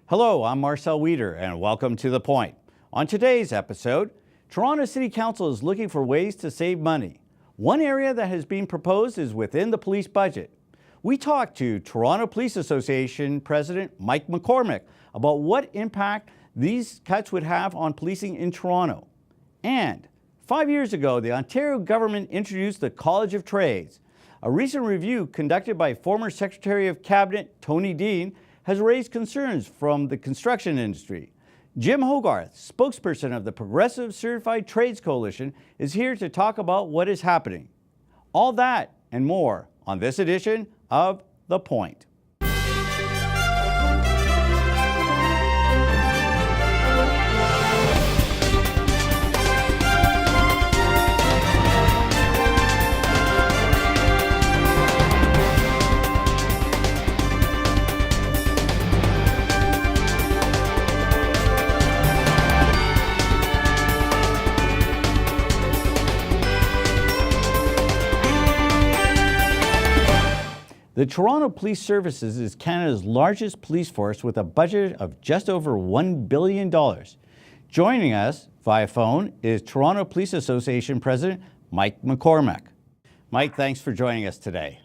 Hello, I'm Marcel Wieder, and welcome to The Point. On today's episode, Toronto City Council is looking for ways to save money. One area that has been proposed is within the police budget. We talked to Toronto Police Association President Mike McCormack about what impact these cuts would have on policing in Toronto. And 5 years ago, the Ontario government introduced the College of Trades. A recent review conducted by former Secretary of Cabinet Tony Dean has raised concerns from the construction industry. Jim Hogarth, spokesperson of the Progressive Certified Trades Coalition, is here to talk about what is happening. All that and more on this edition of The Point. The Toronto Police Services is Canada's largest police force with a budget of just over $1 billion. Joining us via phone is Toronto Police Association President Mike McCormack. Mike, thanks for joining us today.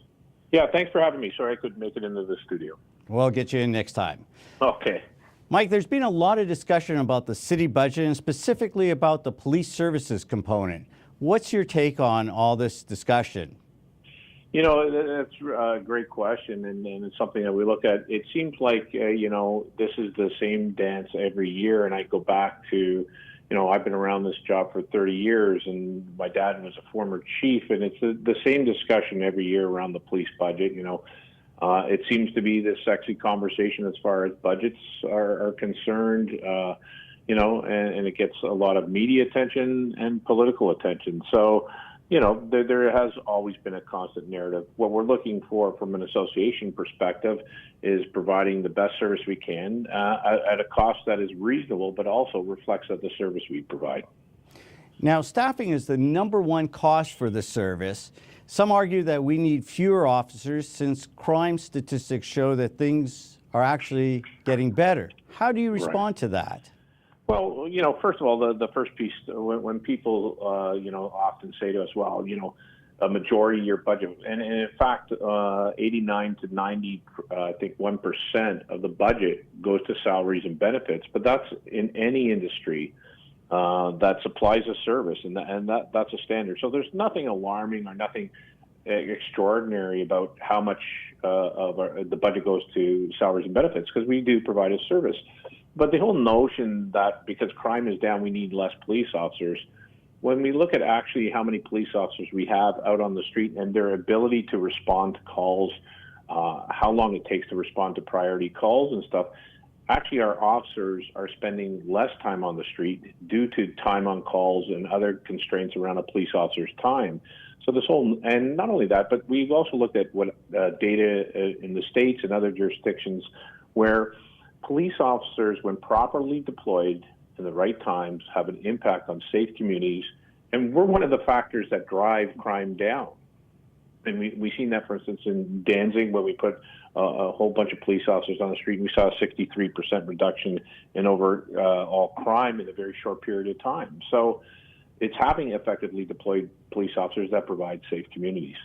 Yeah, thanks for having me. Sorry I couldn't make it into the studio. We'll get you in next time. Okay. Mike, there's been a lot of discussion about the city budget and specifically about the police services component. What's your take on all this discussion? You know, that's a great question, and it's something that we look at. It seems like, this is the same dance every year, and I go back to, I've been around this job for 30 years, and my dad was a former chief, and it's the same discussion every year around the police budget. It seems to be this sexy conversation as far as budgets are concerned, and it gets a lot of media attention and political attention. So, there has always been a constant narrative. What we're looking for from an association perspective is providing the best service we can at a cost that is reasonable, but also reflects the service we provide. Now, staffing is the number one cost for the service. Some argue that we need fewer officers since crime statistics show that things are actually getting better. How do you respond to that? Well, first of all, the first piece, when people, often say to us, well, a majority of your budget, and in fact, 89 to 90, I think 1% of the budget goes to salaries and benefits, but that's in any industry that supplies a service, and that's a standard. So there's nothing alarming or nothing extraordinary about how much of the budget goes to salaries and benefits, because we do provide a service. But the whole notion that because crime is down, we need less police officers, when we look at actually how many police officers we have out on the street and their ability to respond to calls, how long it takes to respond to priority calls and stuff, actually our officers are spending less time on the street due to time on calls and other constraints around a police officer's time. So this whole, and not only that, but we've also looked at what data in the States and other jurisdictions where police officers, when properly deployed in the right times, have an impact on safe communities, and we're one of the factors that drive crime down. And we've seen that, for instance, in Danzig, where we put a whole bunch of police officers on the street, and we saw a 63% reduction in overall crime in a very short period of time. So it's having effectively deployed police officers that provide safe communities.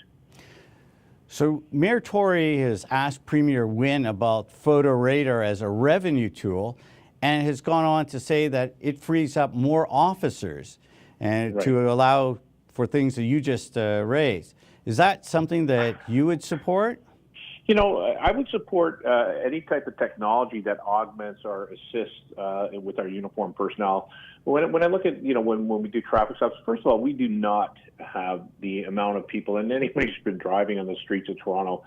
So Mayor Tory has asked Premier Wynne about photo radar as a revenue tool and has gone on to say that it frees up more officers and to allow for things that you just raised. Is that something that you would support? I would support any type of technology that augments or assists with our uniformed personnel. When I look at, when we do traffic stops, first of all, we do not have the amount of people, and anybody who's been driving on the streets of Toronto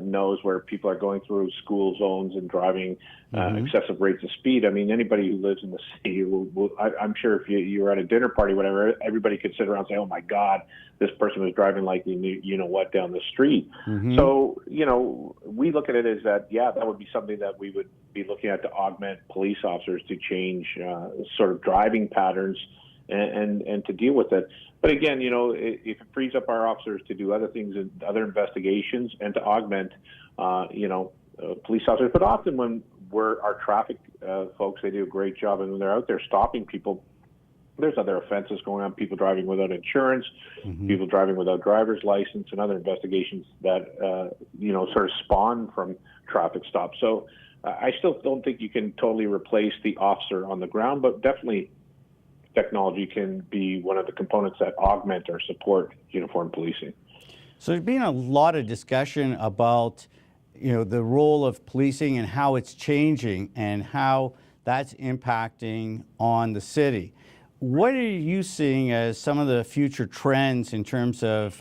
knows where people are going through school zones and driving excessive rates of speed. I mean, anybody who lives in the city, I'm sure if you were at a dinner party, whatever, everybody could sit around and say, oh my God, this person was driving like you-know-what down the street. So, we look at it as that, that would be something that we would be looking at to augment police officers to change sort of driving patterns and to deal with it. But again, if it frees up our officers to do other things and other investigations and to augment, police officers. But often when our traffic folks, they do a great job, and when they're out there stopping people, there's other offenses going on, people driving without insurance, people driving without driver's license, and other investigations that, sort of spawn from traffic stops. So I still don't think you can totally replace the officer on the ground, but definitely technology can be one of the components that augment or support uniformed policing. So there's been a lot of discussion about, the role of policing and how it's changing and how that's impacting on the city. What are you seeing as some of the future trends in terms of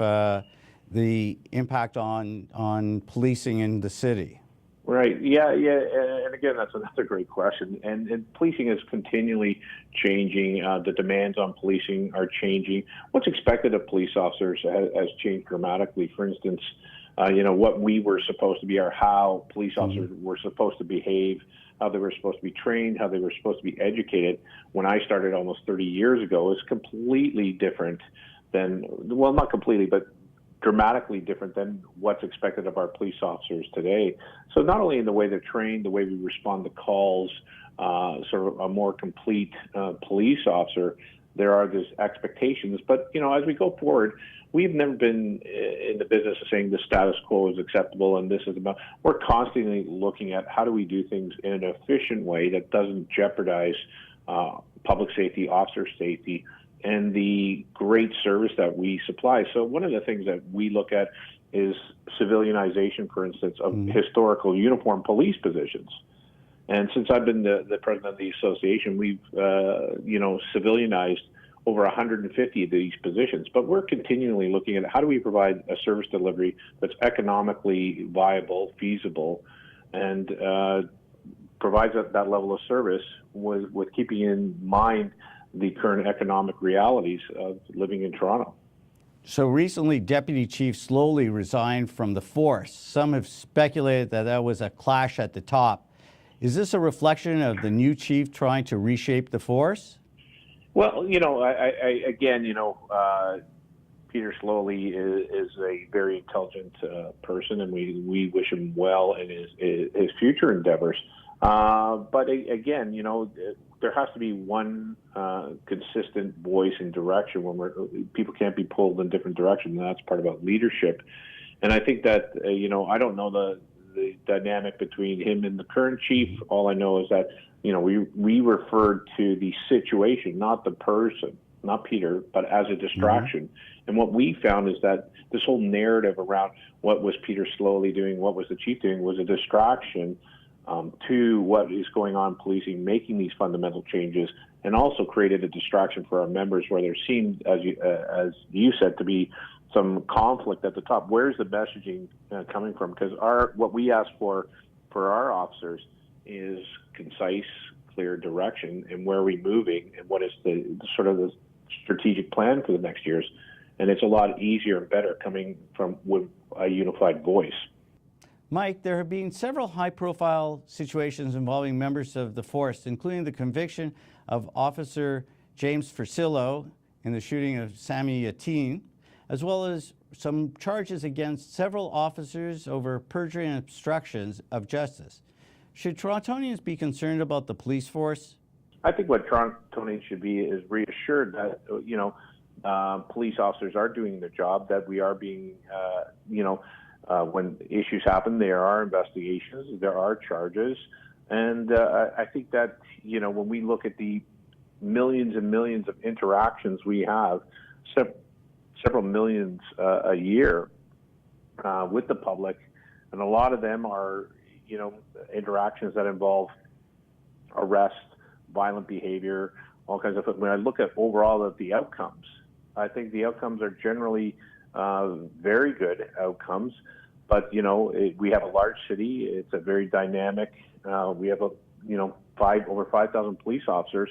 the impact on policing in the city? Right. Yeah. And again, that's another great question. And policing is continually changing. The demands on policing are changing. What's expected of police officers has changed dramatically. For instance, what we were supposed to be, or how police officers were supposed to behave, how they were supposed to be trained, how they were supposed to be educated when I started almost 30 years ago is completely different than, well, not completely, but dramatically different than what's expected of our police officers today. So not only in the way they're trained, the way we respond to calls, sort of a more complete police officer, there are these expectations. But, as we go forward, we've never been in the business of saying the status quo is acceptable and this is about. We're constantly looking at how do we do things in an efficient way that doesn't jeopardize public safety, officer safety, and the great service that we supply. So one of the things that we look at is civilianization, for instance, of historical uniformed police positions. And since I've been the president of the association, we've, civilianized over 150 of these positions. But we're continually looking at how do we provide a service delivery that's economically viable, feasible, and provides that level of service with keeping in mind the current economic realities of living in Toronto. So recently, Deputy Chief Slowly resigned from the force. Some have speculated that that was a clash at the top. Is this a reflection of the new chief trying to reshape the force? Well, Peter Slowly is a very intelligent person, and we wish him well in his future endeavors. But again, there has to be one consistent voice and direction when people can't be pulled in different directions, and that's part about leadership. And I think that, I don't know the dynamic between him and the current chief. All I know is that, we referred to the situation, not the person, not Peter, but as a distraction. And what we found is that this whole narrative around what was Peter Slowly doing, what was the chief doing, was a distraction to what is going on in policing, making these fundamental changes, and also created a distraction for our members where there seemed, as you said, to be some conflict at the top. Where's the messaging coming from? Because what we ask for our officers is concise, clear direction, and where are we moving, and what is the sort of the strategic plan for the next years. And it's a lot easier and better coming from with a unified voice. Mike, there have been several high-profile situations involving members of the force, including the conviction of Officer James Fursillo in the shooting of Sammy Yateen, as well as some charges against several officers over perjury and obstructions of justice. Should Torontonians be concerned about the police force? I think what Torontonians should be is reassured that, police officers are doing their job, that we are being, when issues happen, there are investigations, there are charges. And I think that, when we look at the millions and millions of interactions we have, several millions a year with the public, and a lot of them are, interactions that involve arrest, violent behavior, all kinds of stuff. When I look at overall at the outcomes, I think the outcomes are generally very good outcomes. But we have a large city. It's a very dynamic. We have over 5,000 police officers.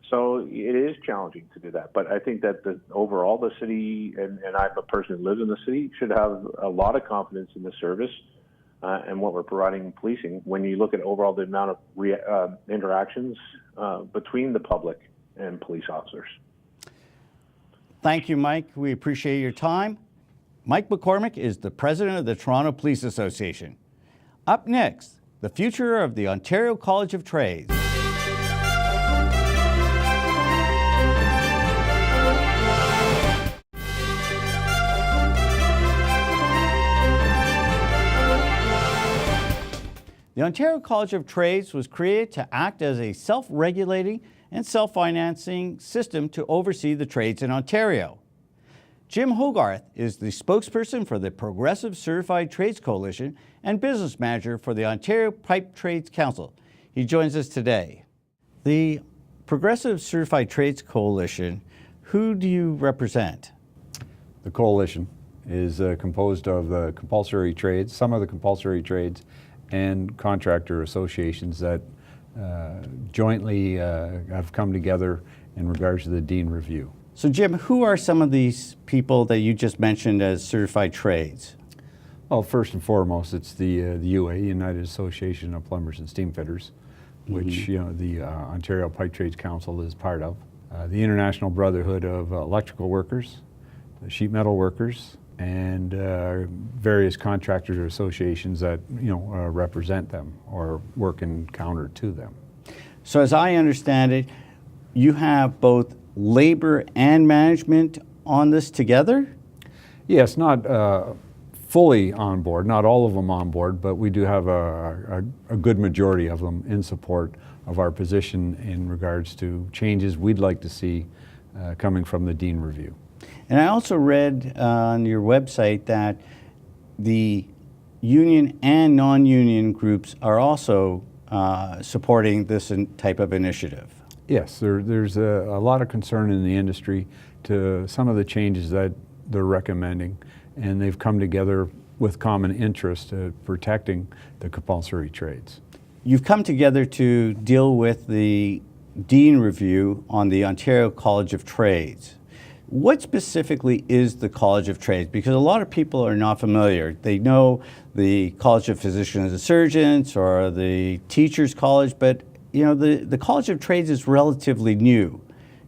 So it is challenging to do that. But I think that overall the city, and I'm a person who lives in the city, should have a lot of confidence in the service and what we're providing in policing. When you look at overall the amount of interactions between the public and police officers. Thank you, Mike. We appreciate your time. Mike McCormack is the president of the Toronto Police Association. Up next, the future of the Ontario College of Trades. The Ontario College of Trades was created to act as a self-regulating and self-financing system to oversee the trades in Ontario. Jim Hogarth is the spokesperson for the Progressive Certified Trades Coalition and business manager for the Ontario Pipe Trades Council. He joins us today. The Progressive Certified Trades Coalition, who do you represent? The coalition is composed of the compulsory trades, some of the compulsory trades, and contractor associations that jointly have come together in regards to the Dean Review. So Jim, who are some of these people that you just mentioned as certified trades? Well, first and foremost, it's the UA, United Association of Plumbers and Steamfitters, which the Ontario Pipe Trades Council is part of. The International Brotherhood of Electrical Workers, the Sheet Metal Workers, and various contractor associations that represent them or work in counter to them. So as I understand it, you have both labor and management on this together? Yes, not fully on board, not all of them on board, but we do have a good majority of them in support of our position in regards to changes we'd like to see coming from the Dean Review. And I also read on your website that the union and non-union groups are also supporting this type of initiative. Yes, there's a lot of concern in the industry to some of the changes that they're recommending, and they've come together with common interest protecting the compulsory trades. You've come together to deal with the Dean Review on the Ontario College of Trades. What specifically is the College of Trades? Because a lot of people are not familiar. They know the College of Physicians and Surgeons or the Teachers College, but the College of Trades is relatively new.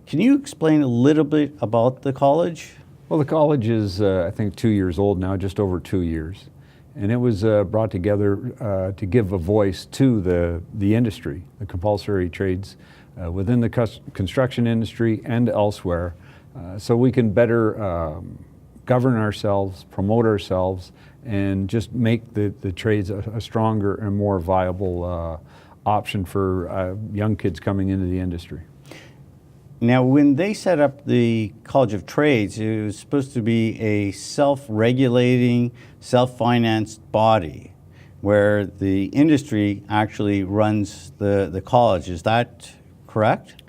Can you explain a little bit about the college? Well, the college is, I think, 2 years old now, just over 2 years. And it was brought together to give a voice to the industry, the compulsory trades within the construction industry and elsewhere, so we can better govern ourselves, promote ourselves, and just make the trades a stronger and more viable option for young kids coming into the industry. Now, when they set up the College of Trades, it was supposed to be a self-regulating, self-financed body where the industry actually runs the college. Is that correct?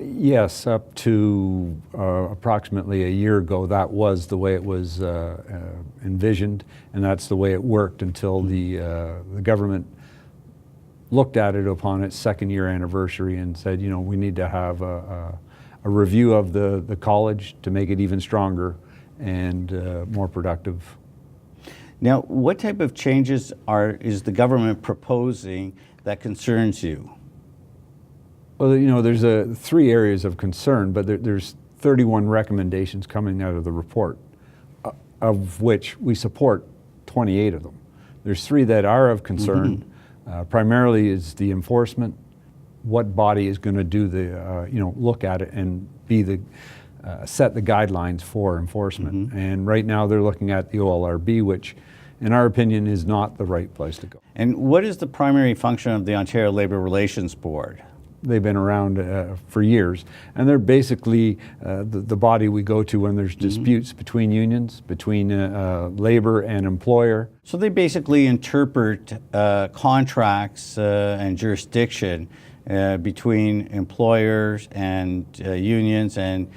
Yes, up to approximately a year ago, that was the way it was envisioned, and that's the way it worked until the government looked at it upon its second-year anniversary and said, we need to have a review of the college to make it even stronger and more productive. Now, what type of changes is the government proposing that concerns you? Well, there's 3 areas of concern, but there's 31 recommendations coming out of the report, of which we support 28 of them. There's 3 that are of concern. Primarily is the enforcement. What body is going to do look at it and be set the guidelines for enforcement. And right now they're looking at the OLRB, which in our opinion is not the right place to go. And what is the primary function of the Ontario Labour Relations Board? They've been around for years, and they're basically the body we go to when there's disputes between unions, between labor and employer. So they basically interpret contracts and jurisdiction between employers and unions and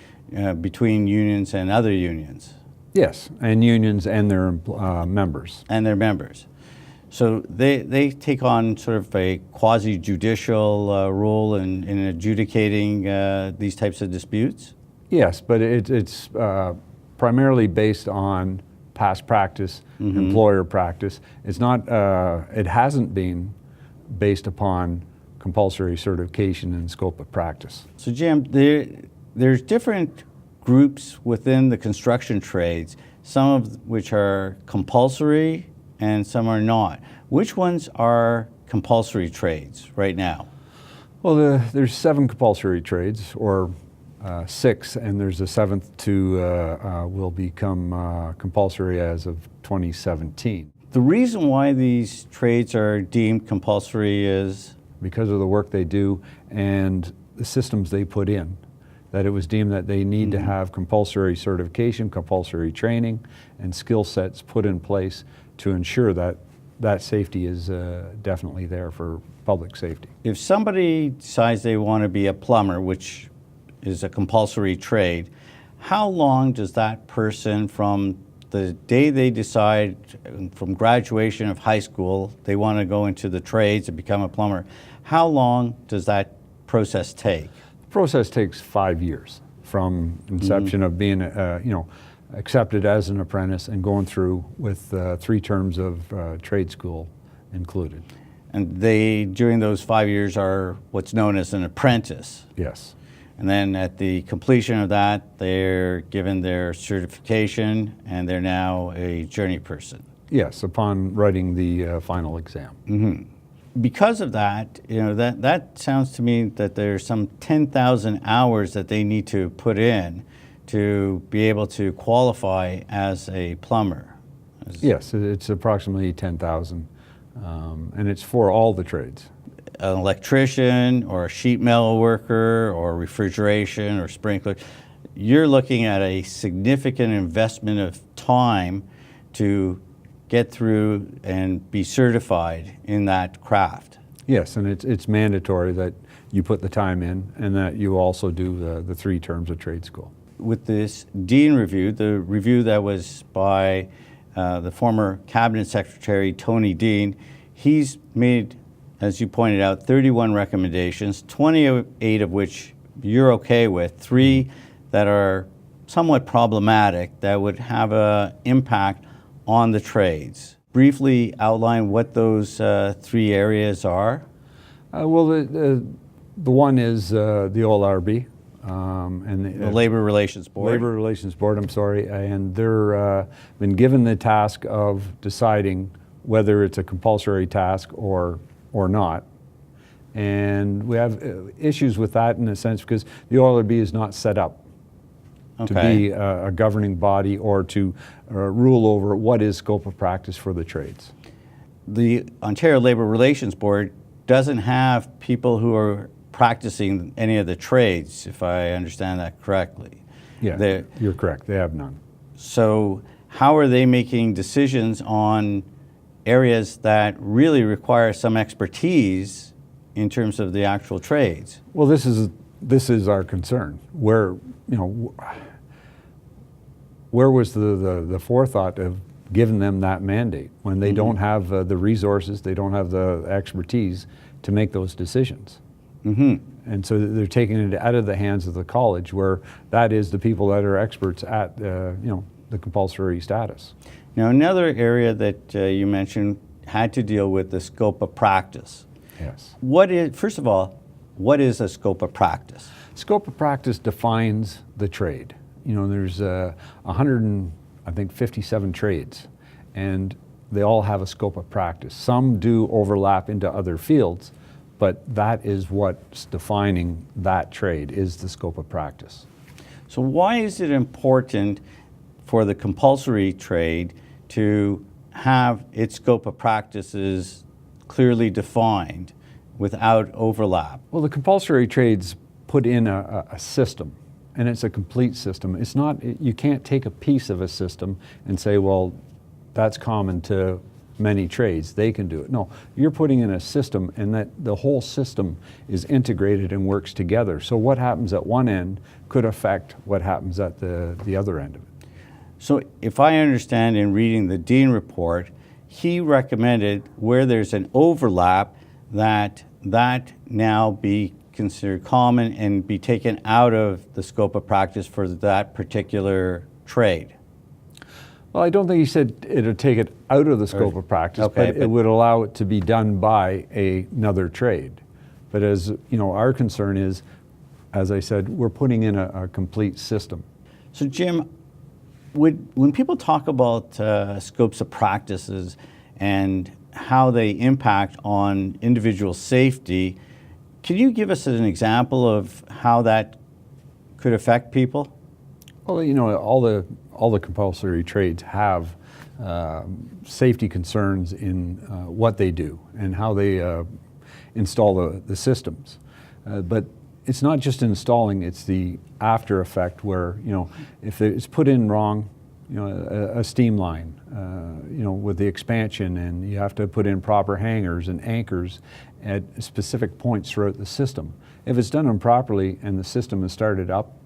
between unions and other unions. Yes, and unions and their members. And their members. So they take on sort of a quasi-judicial role in adjudicating these types of disputes? Yes, but it's primarily based on past practice, employer practice. It's not, it hasn't been based upon compulsory certification and scope of practice. So Jim, there's different groups within the construction trades, some of which are compulsory and some are not. Which ones are compulsory trades right now? Well, there's 7 compulsory trades, or 6, and there's a 7th will become compulsory as of 2017. The reason why these trades are deemed compulsory is? Because of the work they do and the systems they put in, that it was deemed that they need to have compulsory certification, compulsory training, and skill sets put in place to ensure that that safety is definitely there for public safety. If somebody decides they want to be a plumber, which is a compulsory trade, how long does that person, from the day they decide, from graduation of high school, they want to go into the trades and become a plumber, how long does that process take? The process takes 5 years from inception of being, accepted as an apprentice and going through with 3 terms of trade school included. And they, during those 5 years, are what's known as an apprentice. Yes. And then at the completion of that, they're given their certification and they're now a journey person. Yes, upon writing the final exam. Because of that, that sounds to me that there's some 10,000 hours that they need to put in to be able to qualify as a plumber. Yes, it's approximately 10,000, and it's for all the trades. An electrician or a sheet metal worker or refrigeration or sprinkler, you're looking at a significant investment of time to get through and be certified in that craft. Yes, and it's mandatory that you put the time in and that you also do the 3 terms of trade school. With this Dean review, the review that was by the former Cabinet Secretary Tony Dean, he's made, as you pointed out, 31 recommendations, 28 of which you're okay with, 3 that are somewhat problematic that would have an impact on the trades. Briefly outline what those 3 areas are. Well, the one is the OLRB. And The Labor Relations Board. Labor Relations Board, I'm sorry, and they're been given the task of deciding whether it's a compulsory task or not. And we have issues with that in a sense because the OLRB is not set up to be a governing body or to rule over what is scope of practice for the trades. The Ontario Labor Relations Board doesn't have people who are practicing any of the trades, if I understand that correctly. Yeah, you're correct. They have none. So how are they making decisions on areas that really require some expertise in terms of the actual trades? Well, this is our concern. Where was the forethought of giving them that mandate when they don't have the resources, they don't have the expertise to make those decisions? And so they're taking it out of the hands of the college, where that is the people that are experts at the compulsory status. Now, another area that you mentioned had to deal with the scope of practice. Yes. First of all, what is a scope of practice? Scope of practice defines the trade. There's 157 trades, and they all have a scope of practice. Some do overlap into other fields, but that is what's defining that trade, is the scope of practice. So why is it important for the compulsory trade to have its scope of practices clearly defined without overlap? Well, the compulsory trades put in a system, and it's a complete system. It's not, you can't take a piece of a system and say, well, that's common to many trades, they can do it. No, you're putting in a system, and that the whole system is integrated and works together. So what happens at one end could affect what happens at the other end of it. So if I understand in reading the Dean report, he recommended where there's an overlap that now be considered common and be taken out of the scope of practice for that particular trade. Well, I don't think he said it would take it out of the scope of practice, but it would allow it to be done by another trade. But as our concern is, as I said, we're putting in a complete system. So Jim, when people talk about scopes of practices and how they impact on individual safety. Can you give us an example of how that could affect people? Well, you know, all the compulsory trades have safety concerns in what they do and how they install the systems. But it's not just installing, it's the after effect where, you know, if it's put in wrong, you know, a steam line, you know, with the expansion, and you have to put in proper hangers and anchors at specific points throughout the system. If it's done improperly and the system is started up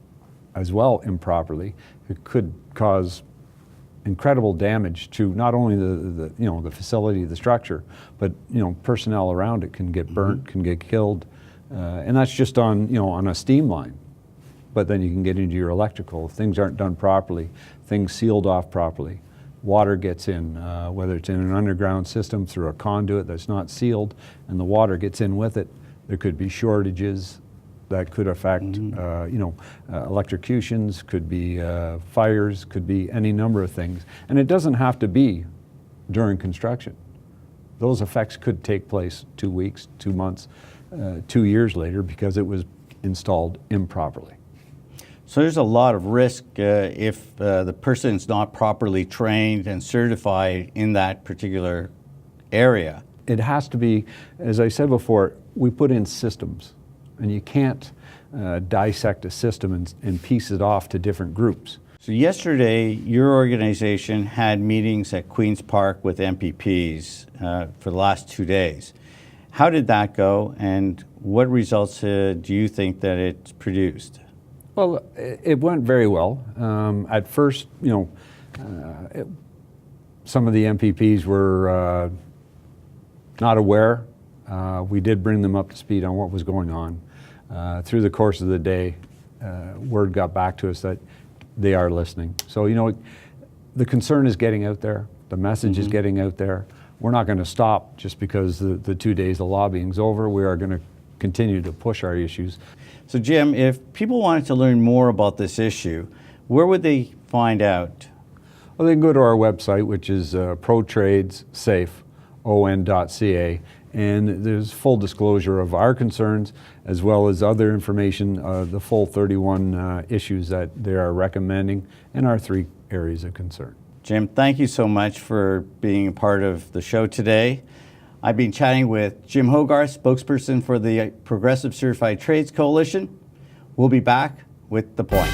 as well improperly, it could cause incredible damage to not only the you know, the facility, the structure, but, you know, personnel around it can get burnt, can get killed, and that's just on, you know, on a steam line. But then you can get into your electrical. If things aren't done properly, things sealed off properly, water gets in, whether it's in an underground system through a conduit that's not sealed, and the water gets in with it. There could be shortages that could affect, you know, electrocutions, could be fires, could be any number of things. And it doesn't have to be during construction. Those effects could take place 2 weeks, 2 months, 2 years later because it was installed improperly. So there's a lot of risk if the person's not properly trained and certified in that particular area. It has to be, as I said before, we put in systems, and you can't dissect a system and piece it off to different groups. So yesterday, your organization had meetings at Queen's Park with MPPs for the last 2 days. How did that go, and what results do you think that it's produced? Well, it went very well. At first, you know, some of the MPPs were not aware. We did bring them up to speed on what was going on. Through the course of the day, word got back to us that they are listening. So, you know, the concern is getting out there. The message is getting out there. We're not going to stop just because the 2 days of lobbying's over. We are going to continue to push our issues. So Jim, if people wanted to learn more about this issue, where would they find out? Well, they can go to our website, which is protradessafe.on.ca, and there's full disclosure of our concerns as well as other information, the full 31 issues that they are recommending in our 3 areas of concern. Jim, thank you so much for being a part of the show today. I've been chatting with Jim Hogarth, spokesperson for the Progressive Certified Trades Coalition. We'll be back with The Point.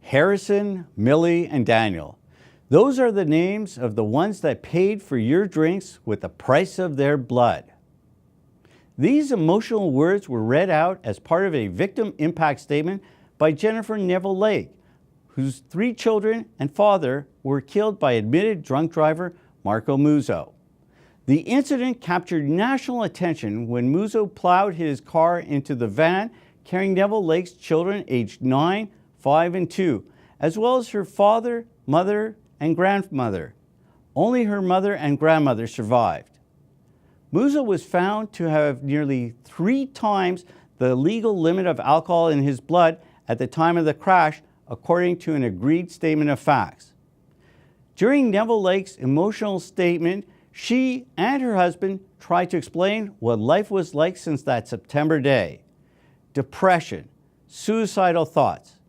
Harrison, Millie, and Daniel. Those are the names of the ones that paid for your drinks with the price of their blood. These emotional words were read out as part of a victim impact statement by Jennifer Neville Lake, whose 3 children and father were killed by admitted drunk driver Marco Muzo. The incident captured national attention when Muzo plowed his car into the van carrying Neville Lake's children aged 9, 5, and 2, as well as her father, mother, and grandmother. Only her mother and grandmother survived. Muzo was found to have nearly 3 times the legal limit of alcohol in his blood at the time of the crash, according to an agreed statement of facts. During Neville Lake's emotional statement, she and her husband tried to explain what life was like since that September day: depression, suicidal thoughts,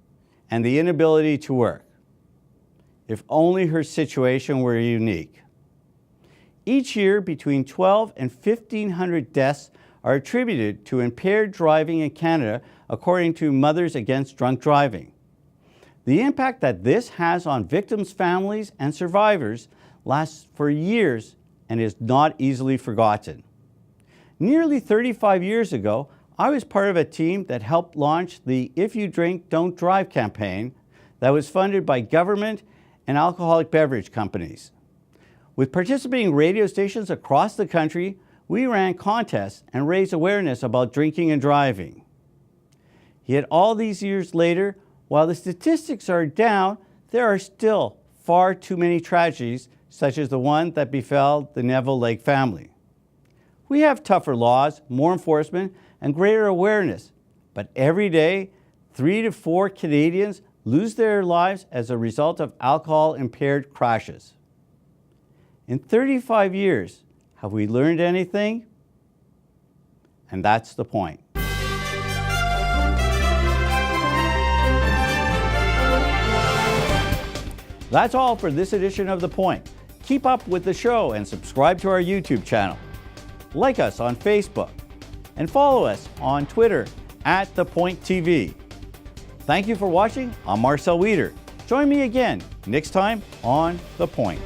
and the inability to work. If only her situation were unique. Each year, between 1,200 and 1,500 deaths are attributed to impaired driving in Canada, according to Mothers Against Drunk Driving. The impact that this has on victims' families and survivors lasts for years and is not easily forgotten. Nearly 35 years ago, I was part of a team that helped launch the If You Drink, Don't Drive campaign that was funded by government and alcoholic beverage companies. With participating radio stations across the country, we ran contests and raised awareness about drinking and driving. Yet all these years later, while the statistics are down, there are still far too many tragedies, such as the one that befell the Neville Lake family. We have tougher laws, more enforcement, and greater awareness. But every day, 3 to 4 Canadians lose their lives as a result of alcohol-impaired crashes. In 35 years, have we learned anything? And that's the point. That's all for this edition of The Point. Keep up with the show and subscribe to our YouTube channel. Like us on Facebook and follow us on Twitter @ThePointTV. Thank you for watching. I'm Marcel Wieder. Join me again next time on The Point.